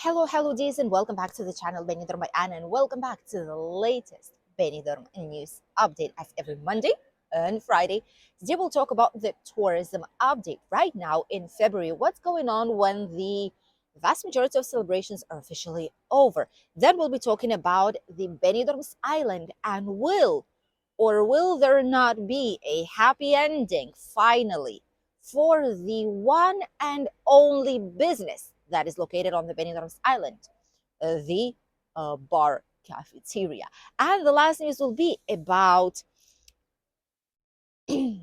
Hello, Jays, and welcome back to the channel Benidorm by Anna, and welcome back to the latest Benidorm news update as every Monday and Friday. Today we'll talk about the tourism update right now in February. What's going on when the vast majority of celebrations are officially over? Then we'll be talking about the Benidorm's island and will there not be a happy ending finally for the one and only business that is located on the Benidorm's island, the bar cafeteria. And the last news will be about and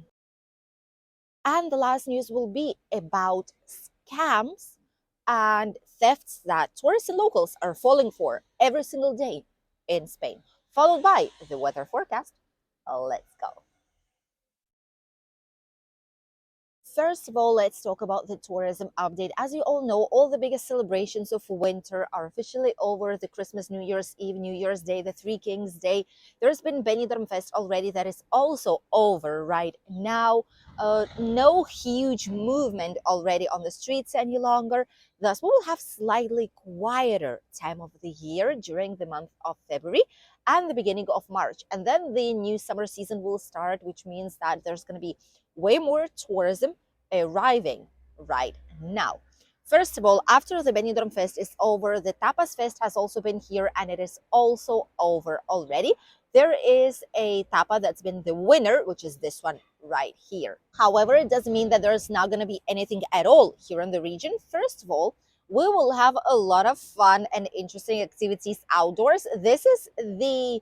the last news will be about scams and thefts that tourists and locals are falling for every single day in Spain, followed by the weather forecast. Let's go. First of all, let's talk about the tourism update. As you all know, all the biggest celebrations of winter are officially over. The Christmas, New Year's Eve, New Year's Day, the Three Kings Day. There's been Benidorm Fest already that is also over right now. No huge movement already on the streets any longer. Thus, we will have slightly quieter time of the year during the month of February and the beginning of March. And then the new summer season will start, which means that there's going to be way more tourism arriving right now. First of all, after the Benidorm Fest is over, the Tapas Fest has also been here and it is also over already. There is a tapa that's been the winner, which is this one right here. However, it doesn't mean that there's not going to be anything at all here in the region. First of all, we will have a lot of fun and interesting activities outdoors. This is the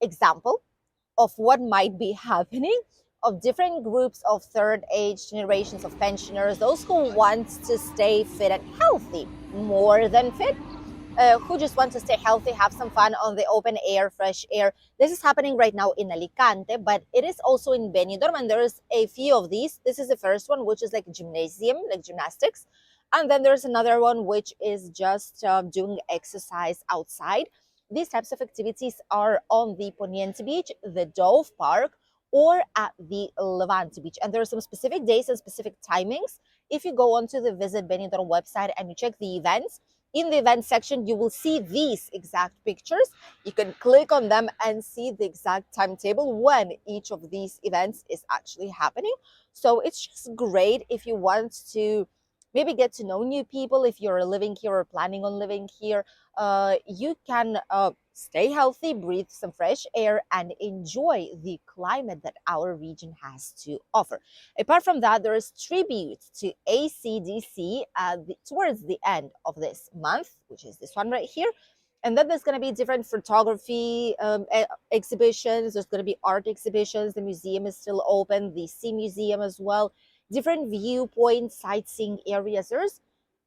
example of what might be happening of different groups of third age generations of pensioners, those who want to stay fit and healthy, more than fit, who just want to stay healthy, have some fun on the open air, fresh air. This is happening right now in Alicante, but it is also in Benidorm, and there's a few of these. This is the first one, which is like a gymnasium, like gymnastics. And then there's another one, which is just doing exercise outside. These types of activities are on the Poniente beach, the Dove Park, or at the Levante beach. And there are some specific days and specific timings. If you go onto the Visit Benidorm website and you check the events, in the event section, you will see these exact pictures. You can click on them and see the exact timetable when each of these events is actually happening. So it's just great if you want to maybe get to know new people. If you're living here or planning on living here, you can stay healthy, breathe some fresh air, and enjoy the climate that our region has to offer. Apart from that, there is tribute to ACDC towards the end of this month, which is this one right here. And then there's going to be different photography exhibitions. There's going to be art exhibitions. The museum is still open, the Sea Museum as well, different viewpoints, sightseeing areas. There's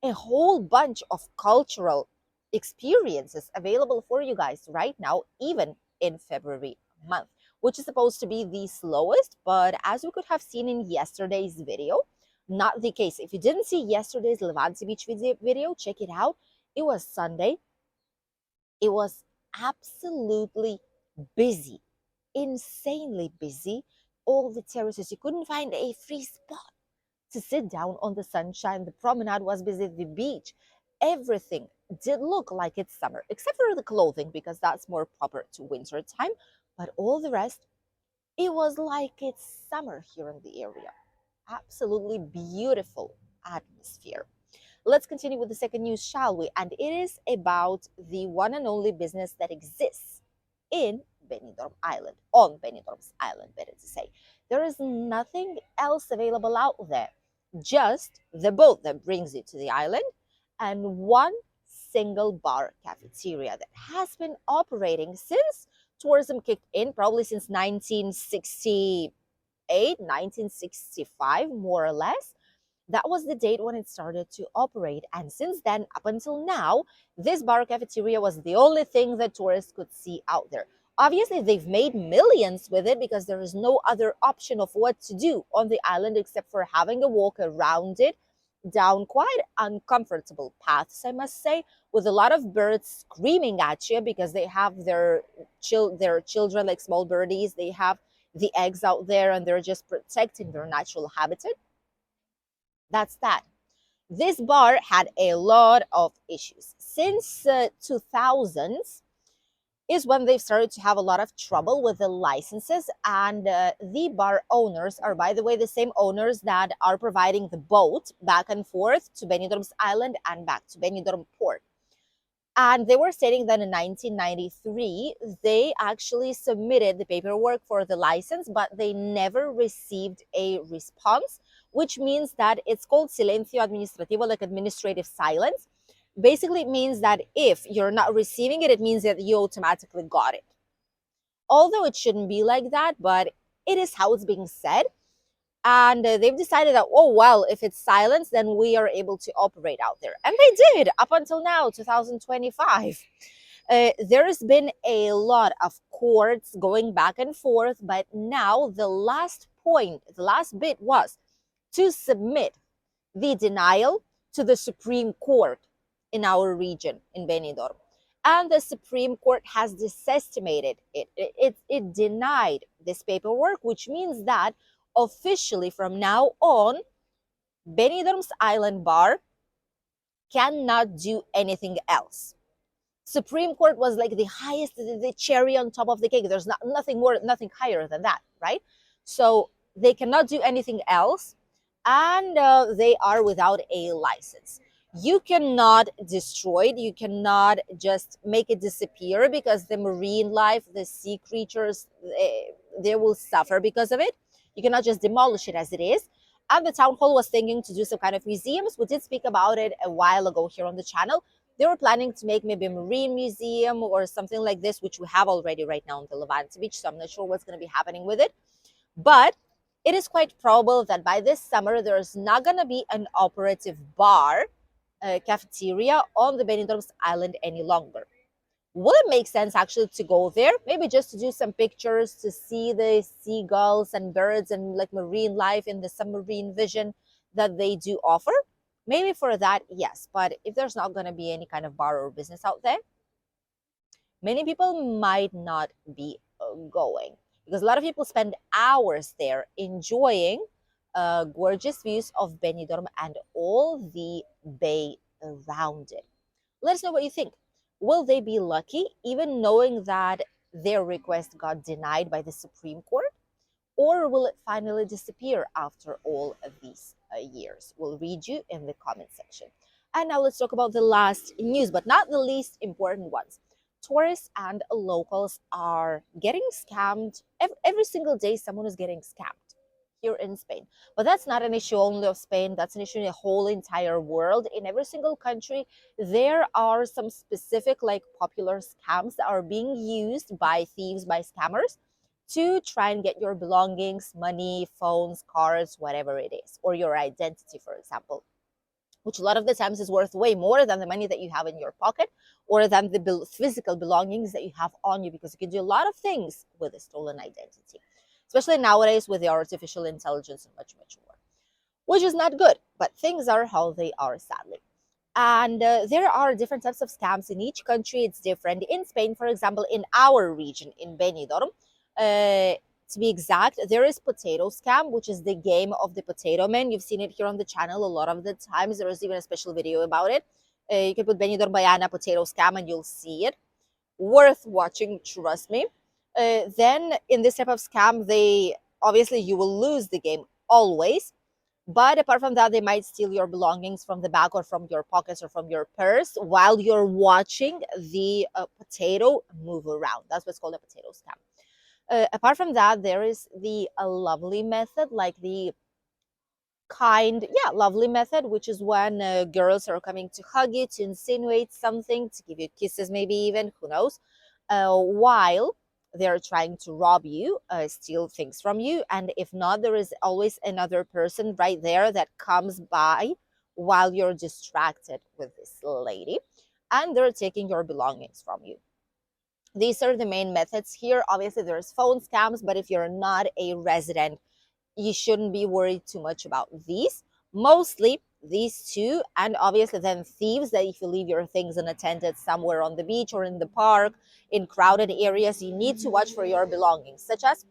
a whole bunch of cultural experiences available for you guys right now, even in February month, which is supposed to be the slowest. But as we could have seen in yesterday's video, not the case. If you didn't see yesterday's Levante Beach video, check it out. It was Sunday. It was absolutely busy, insanely busy. All the terraces, you couldn't find a free spot to sit down on the sunshine. The promenade was busy, the beach, everything did look like it's summer, except for the clothing, because that's more proper to winter time. But all the rest, it was like it's summer here in the area. Absolutely beautiful atmosphere. Let's continue with the second news, shall we? And it is about the one and only business that exists in Benidorm Island, on Benidorm's Island, better to say. There is nothing else available out there, just the boat that brings you to the island and one single bar cafeteria that has been operating since tourism kicked in, probably since 1968, 1965, more or less. That was the date when it started to operate. And since then, up until now, this bar cafeteria was the only thing that tourists could see out there. Obviously, they've made millions with it because there is no other option of what to do on the island except for having a walk around it down quite uncomfortable paths, I must say, with a lot of birds screaming at you because they have their children, like small birdies. They have the eggs out there and they're just protecting their natural habitat. That's that. This bar had a lot of issues. since 2000s is when they've started to have a lot of trouble with the licenses. And the bar owners are, by the way, the same owners that are providing the boat back and forth to Benidorm's island and back to Benidorm port. And they were stating that in 1993, they actually submitted the paperwork for the license, but they never received a response, which means that it's called silencio administrativo, like administrative silence. Basically, it means that if you're not receiving it, it means that you automatically got it. Although it shouldn't be like that, but it is how it's being said. And they've decided that, oh, well, if it's silence, then we are able to operate out there. And they did up until now, 2025. There's been a lot of courts going back and forth, but now the last point, the last bit was to submit the denial to the Supreme Court in our region, in Benidorm. And the Supreme Court has disestimated it. It denied this paperwork, which means that officially from now on, Benidorm's Island Bar cannot do anything else. Supreme Court was like the highest, the cherry on top of the cake. There's nothing more, nothing higher than that, right? So they cannot do anything else, and they are without a license. You cannot destroy it. You cannot just make it disappear, because the marine life, the sea creatures, they will suffer because of it. You cannot just demolish it as it is. And the town hall was thinking to do some kind of museums. We did speak about it a while ago here on the channel. They were planning to make maybe a marine museum or something like this, which we have already right now on the Levante beach. So I'm not sure what's going to be happening with it. But it is quite probable that by this summer, there's not going to be an operative bar, cafeteria on the Benidorm's island any longer. Would it make sense actually to go there? Maybe just to do some pictures, to see the seagulls and birds and like marine life in the submarine vision that they do offer? Maybe for that, yes. But if there's not going to be any kind of bar or business out there, many people might not be going, because a lot of people spend hours there enjoying gorgeous views of Benidorm and all the bay around it. Let us know what you think. Will they be lucky, even knowing that their request got denied by the Supreme Court? Or will it finally disappear after all of these years? We'll read you in the comment section. And now let's talk about the last news, but not the least important ones. Tourists and locals are getting scammed. Every single day, someone is getting scammed here in Spain. But that's not an issue only of Spain. That's an issue in the whole entire world. In every single country, there are some specific, like, popular scams that are being used by thieves, by scammers, to try and get your belongings, money, phones, cards, whatever it is, or your identity, for example, which a lot of the times is worth way more than the money that you have in your pocket or than the physical belongings that you have on you, because you can do a lot of things with a stolen identity, especially nowadays with the artificial intelligence and much, much more, which is not good. But things are how they are, sadly. And there are different types of scams in each country. It's different. In Spain, for example, in our region, in Benidorm, to be exact, there is potato scam, which is the game of the potato man. You've seen it here on the channel a lot of the times. There is even a special video about it. You can put Benidorm Bayana potato scam and you'll see it. Worth watching, trust me. Then in this type of scam, obviously you will lose the game always. But apart from that, they might steal your belongings from the back or from your pockets or from your purse while you're watching the potato move around. That's what's called a potato scam. Apart from that, there is the lovely method, like the lovely method, which is when girls are coming to hug you, to insinuate something, to give you kisses, maybe even, who knows, while they're trying to rob you, steal things from you. And if not, there is always another person right there that comes by while you're distracted with this lady, and they're taking your belongings from you. These are the main methods here. Obviously, there's phone scams, but if you're not a resident, you shouldn't be worried too much about these. Mostly these two, and obviously then thieves, that if you leave your things unattended somewhere on the beach or in the park, in crowded areas, you need to watch for your belongings, such as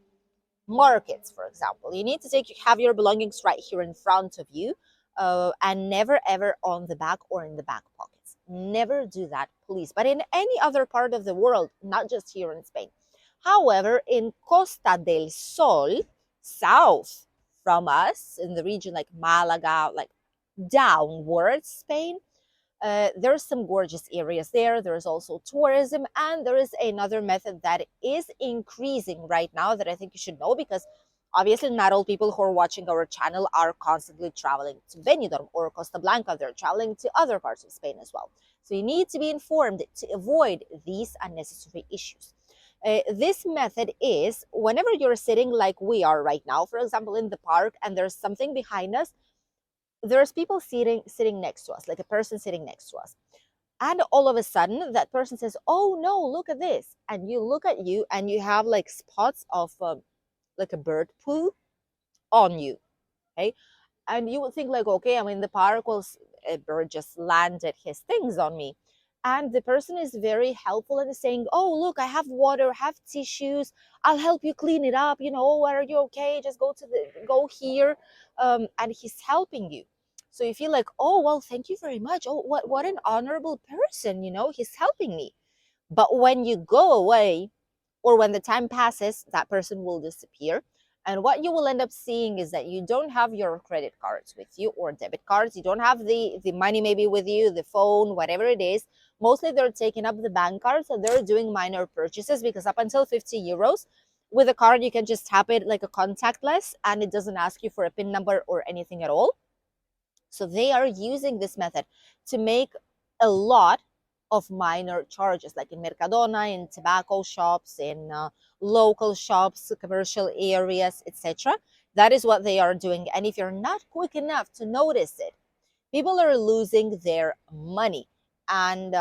markets, for example. You need to have your belongings right here in front of you, and never ever on the back or in the back pockets. Never do that, please. But in any other part of the world, not just here in Spain. However, in Costa del Sol, south from us, in the region like Malaga, like downwards Spain, there's some gorgeous areas there. There's also tourism, and there is another method that is increasing right now that I think you should know, because obviously not all people who are watching our channel are constantly traveling to Benidorm or Costa Blanca. They're traveling to other parts of Spain as well. So you need to be informed to avoid these unnecessary issues. This method is whenever you're sitting like we are right now, for example, in the park, and there's something behind us, there's people sitting next to us, like a person sitting next to us, and all of a sudden that person says, oh no, look at this, and you look at you and you have like spots of like a bird poo on you. Okay, and you would think like, okay, I'm in the park, well, a bird just landed his things on me, and the person is very helpful and is saying, oh look, I have water, have tissues, I'll help you clean it up, oh, are you okay, just go here, and he's helping you. So you feel like, oh well, thank you very much, oh what an honorable person, he's helping me. But when you go away, or when the time passes, that person will disappear. And what you will end up seeing is that you don't have your credit cards with you or debit cards. You don't have the money maybe with you, the phone, whatever it is. Mostly they're taking up the bank card. So they're doing minor purchases, because up until 50 euros with a card, you can just tap it like a contactless and it doesn't ask you for a PIN number or anything at all. So they are using this method to make a lot of minor charges, like in Mercadona, in tobacco shops, in local shops, commercial areas, etc. That is what they are doing. And if you're not quick enough to notice it, people are losing their money. And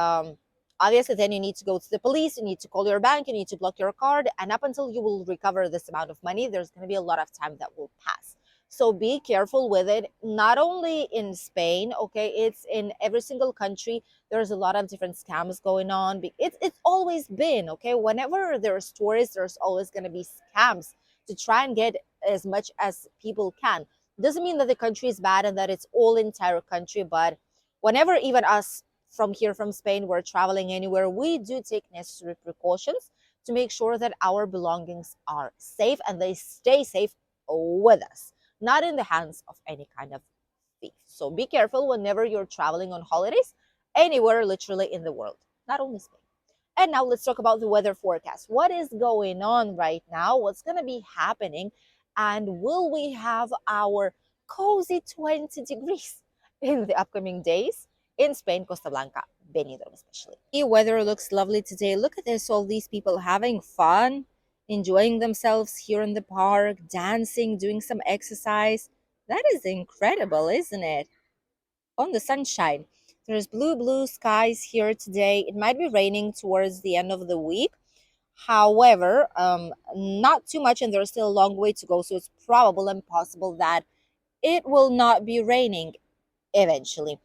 obviously, then you need to go to the police, you need to call your bank, you need to block your card. And up until you will recover this amount of money, there's going to be a lot of time that will pass. So be careful with it, not only in Spain, okay, it's in every single country. There's a lot of different scams going on. It's always been, okay, whenever there's tourists, there's always going to be scams to try and get as much as people can. Doesn't mean that the country is bad and that it's all entire country, but whenever even us from here from Spain, we're traveling anywhere, we do take necessary precautions to make sure that our belongings are safe and they stay safe with us, not in the hands of any kind of thief. So be careful whenever you're traveling on holidays, anywhere literally in the world, not only Spain. And now let's talk about the weather forecast. What is going on right now? What's going to be happening? And will we have our cozy 20 degrees in the upcoming days in Spain, Costa Blanca, Benidorm especially? The weather looks lovely today. Look at this, all these people having fun, enjoying themselves here in the park, dancing, doing some exercise. That is incredible, isn't it? On the sunshine. There's blue skies here today. It might be raining towards the end of the week. However, not too much, and there's still a long way to go. So it's probable and possible that it will not be raining eventually.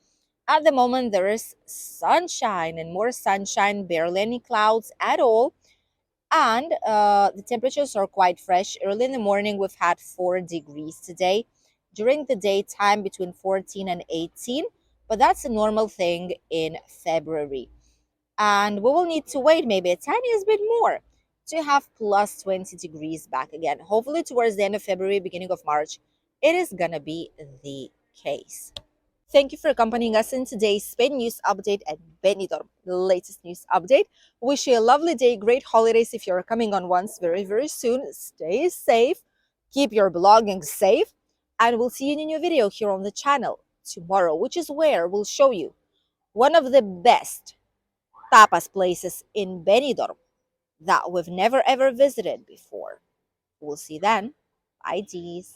At the moment, there is sunshine and more sunshine, barely any clouds at all. And the temperatures are quite fresh. Early in the morning, we've had 4 degrees today. During the daytime, between 14 and 18. But that's a normal thing in February. And we will need to wait maybe a tiniest bit more to have plus 20 degrees back again. Hopefully, towards the end of February, beginning of March, it is going to be the case. Thank you for accompanying us in today's Spain news update at Benidorm, the latest news update. Wish you a lovely day, great holidays if you're coming on once very, very soon. Stay safe, keep your belongings safe, and we'll see you in a new video here on the channel tomorrow, which is where we'll show you one of the best tapas places in Benidorm that we've never ever visited before. We'll see you then. Bye, G's.